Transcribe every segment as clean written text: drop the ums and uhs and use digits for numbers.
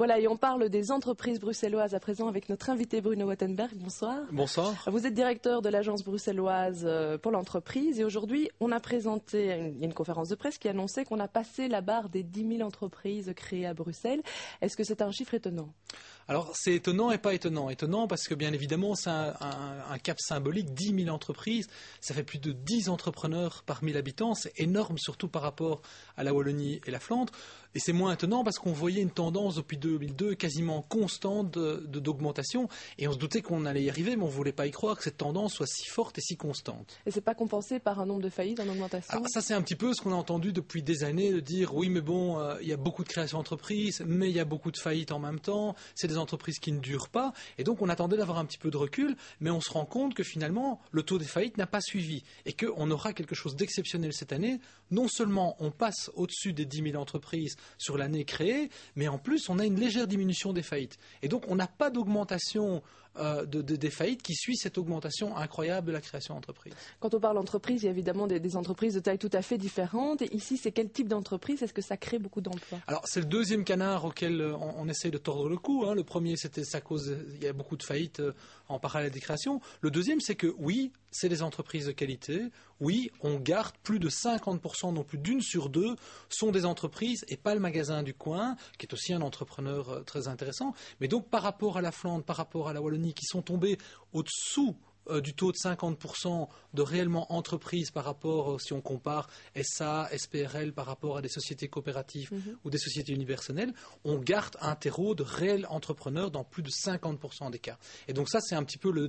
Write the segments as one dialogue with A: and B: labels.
A: Voilà, et on parle des entreprises bruxelloises à présent avec notre invité Bruno Wattenberg. Bonsoir.
B: Bonsoir.
A: Vous êtes directeur de l'agence bruxelloise pour l'entreprise et aujourd'hui on a présenté une conférence de presse qui annonçait qu'on a passé la barre des 10 000 entreprises créées à Bruxelles. Est-ce que c'est un chiffre étonnant ?
B: Alors c'est étonnant et pas étonnant. Étonnant parce que bien évidemment c'est un cap symbolique, 10 000 entreprises, ça fait plus de 10 entrepreneurs par 1000 habitants, c'est énorme surtout par rapport à la Wallonie et la Flandre. Et c'est moins étonnant parce qu'on voyait une tendance depuis 2002 quasiment constante d'augmentation et on se doutait qu'on allait y arriver mais on ne voulait pas y croire que cette tendance soit si forte et si constante.
A: Et c'est pas compensé par un nombre de faillites en augmentation ?
B: Alors ça c'est un petit peu ce qu'on a entendu depuis des années, de dire oui mais bon, il y a beaucoup de création d'entreprises mais il y a beaucoup de faillites en même temps, c'est des entreprises qui ne durent pas et donc on attendait d'avoir un petit peu de recul mais on se rend compte que finalement le taux des faillites n'a pas suivi et qu'on aura quelque chose d'exceptionnel cette année. Non seulement on passe au-dessus des 10 000 entreprises sur l'année créée, mais en plus on a une légère diminution des faillites. Et donc on n'a pas d'augmentation des faillites qui suit cette augmentation incroyable de la création d'entreprises.
A: Quand on parle d'entreprise, il y a évidemment des entreprises de taille tout à fait différentes. Et ici, c'est quel type d'entreprise ? Est-ce que ça crée beaucoup d'emplois ?
B: Alors c'est le deuxième canard auquel on essaye de tordre le cou. Le premier, c'était sa cause, il y a beaucoup de faillites en parallèle des créations. Le deuxième, c'est que oui, c'est des entreprises de qualité. Oui, on garde plus de 50%, non plus d'une sur deux, sont des entreprises et pas le magasin du coin, qui est aussi un entrepreneur très intéressant. Mais donc par rapport à la Flandre, par rapport à la Wallonie, qui sont tombés au-dessous du taux de 50% de réellement entreprises par rapport, si on compare SA, SPRL par rapport à des sociétés coopératives ou des sociétés universelles, on garde un terreau de réels entrepreneurs dans plus de 50% des cas. Et donc ça, c'est un petit peu le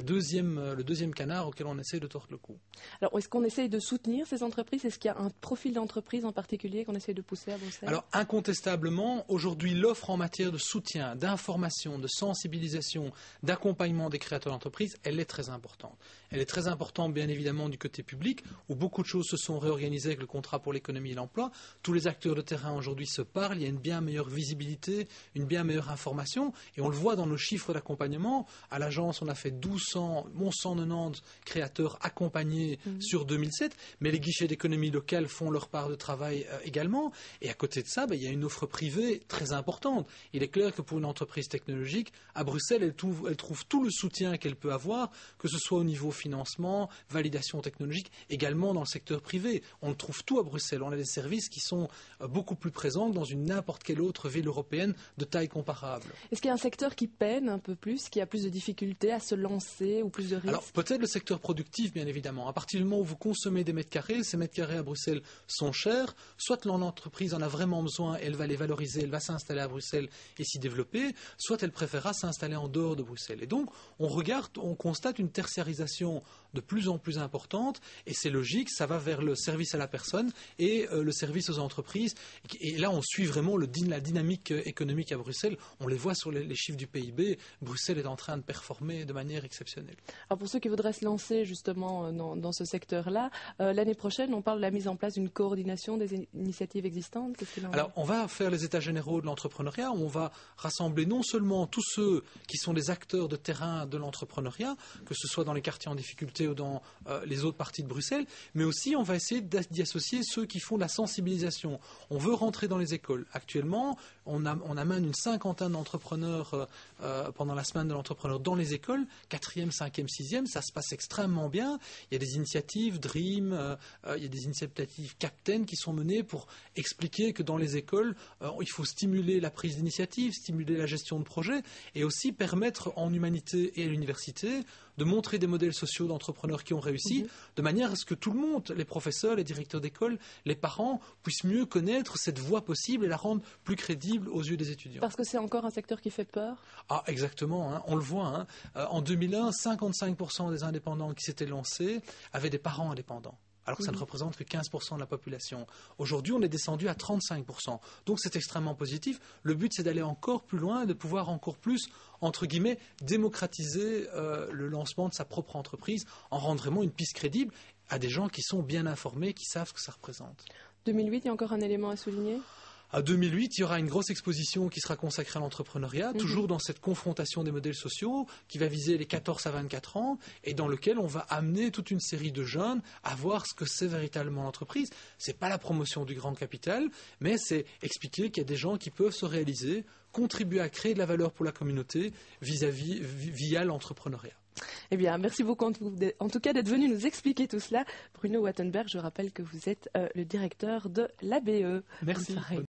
B: deuxième canard auquel on essaie de tordre le cou.
A: Alors, est-ce qu'on essaye de soutenir ces entreprises ? Est-ce qu'il y a un profil d'entreprise en particulier qu'on essaye de pousser à Bruxelles ?
B: Alors, incontestablement, aujourd'hui, l'offre en matière de soutien, d'information, de sensibilisation, d'accompagnement des créateurs d'entreprises, elle est très importante. Elle est très importante, bien évidemment, du côté public, où beaucoup de choses se sont réorganisées avec le contrat pour l'économie et l'emploi. Tous les acteurs de terrain aujourd'hui se parlent, il y a une bien meilleure visibilité, une bien meilleure information, et on le voit dans nos chiffres d'accompagnement. À l'agence, on a fait 1190 créateurs accompagnés sur 2007, mais les guichets d'économie locale font leur part de travail également. Et à côté de ça, il y a une offre privée très importante. Il est clair que pour une entreprise technologique, à Bruxelles, elle trouve tout le soutien qu'elle peut avoir, que ce soit au niveau financement, validation technologique, également dans le secteur privé. On trouve tout à Bruxelles. On a des services qui sont beaucoup plus présents que dans n'importe quelle autre ville européenne de taille comparable.
A: Est-ce qu'il y a un secteur qui peine un peu plus, qui a plus de difficultés à se lancer ou plus de risques ?
B: Alors peut-être le secteur productif, bien évidemment. À partir du moment où vous consommez des mètres carrés, ces mètres carrés à Bruxelles sont chers. Soit l'entreprise en a vraiment besoin, elle va les valoriser, elle va s'installer à Bruxelles et s'y développer, soit elle préférera s'installer en dehors de Bruxelles. Et donc on constate une tertiarisation de plus en plus importante et c'est logique, ça va vers le service à la personne et le service aux entreprises. Et là, on suit vraiment la dynamique économique à Bruxelles. On les voit sur les chiffres du PIB. Bruxelles est en train de performer de manière exceptionnelle.
A: Alors pour ceux qui voudraient se lancer justement dans ce secteur-là, l'année prochaine, on parle de la mise en place d'une coordination des initiatives existantes. Qu'est-ce qu'il en est ?
B: Alors, on va faire les états généraux de l'entrepreneuriat. On va rassembler non seulement tous ceux qui sont des acteurs de terrain de l'entrepreneuriat, que ce soit dans les quartiers en difficulté ou dans les autres parties de Bruxelles, mais aussi on va essayer d'y associer ceux qui font de la sensibilisation. On veut rentrer dans les écoles. Actuellement, on amène une cinquantaine d'entrepreneurs pendant la semaine de l'entrepreneur dans les écoles, 4e, 5e, 6e, ça se passe extrêmement bien. Il y a des initiatives Dream, il y a des initiatives Captain qui sont menées pour expliquer que dans les écoles, il faut stimuler la prise d'initiative, stimuler la gestion de projets et aussi permettre en humanité et à l'université de montrer des modèles sociaux d'entrepreneurs qui ont réussi, de manière à ce que tout le monde, les professeurs, les directeurs d'école, les parents, puissent mieux connaître cette voie possible et la rendre plus crédible aux yeux des étudiants.
A: Parce que c'est encore un secteur qui fait peur ?
B: Ah, exactement, on le voit. En 2001, 55% des indépendants qui s'étaient lancés avaient des parents indépendants. Alors que ça ne représente que 15% de la population. Aujourd'hui, on est descendu à 35%. Donc c'est extrêmement positif. Le but, c'est d'aller encore plus loin, de pouvoir encore plus, entre guillemets, démocratiser le lancement de sa propre entreprise, en rendre vraiment une piste crédible à des gens qui sont bien informés, qui savent ce que ça représente.
A: 2008, il y a encore un élément à souligner ?
B: À 2008, il y aura une grosse exposition qui sera consacrée à l'entrepreneuriat, toujours dans cette confrontation des modèles sociaux, qui va viser les 14 à 24 ans, et dans lequel on va amener toute une série de jeunes à voir ce que c'est véritablement l'entreprise. C'est pas la promotion du grand capital, mais c'est expliquer qu'il y a des gens qui peuvent se réaliser, contribuer à créer de la valeur pour la communauté via l'entrepreneuriat.
A: Eh bien, merci beaucoup en tout cas d'être venu nous expliquer tout cela. Bruno Wattenberg, je rappelle que vous êtes le directeur de l'ABE.
B: Merci.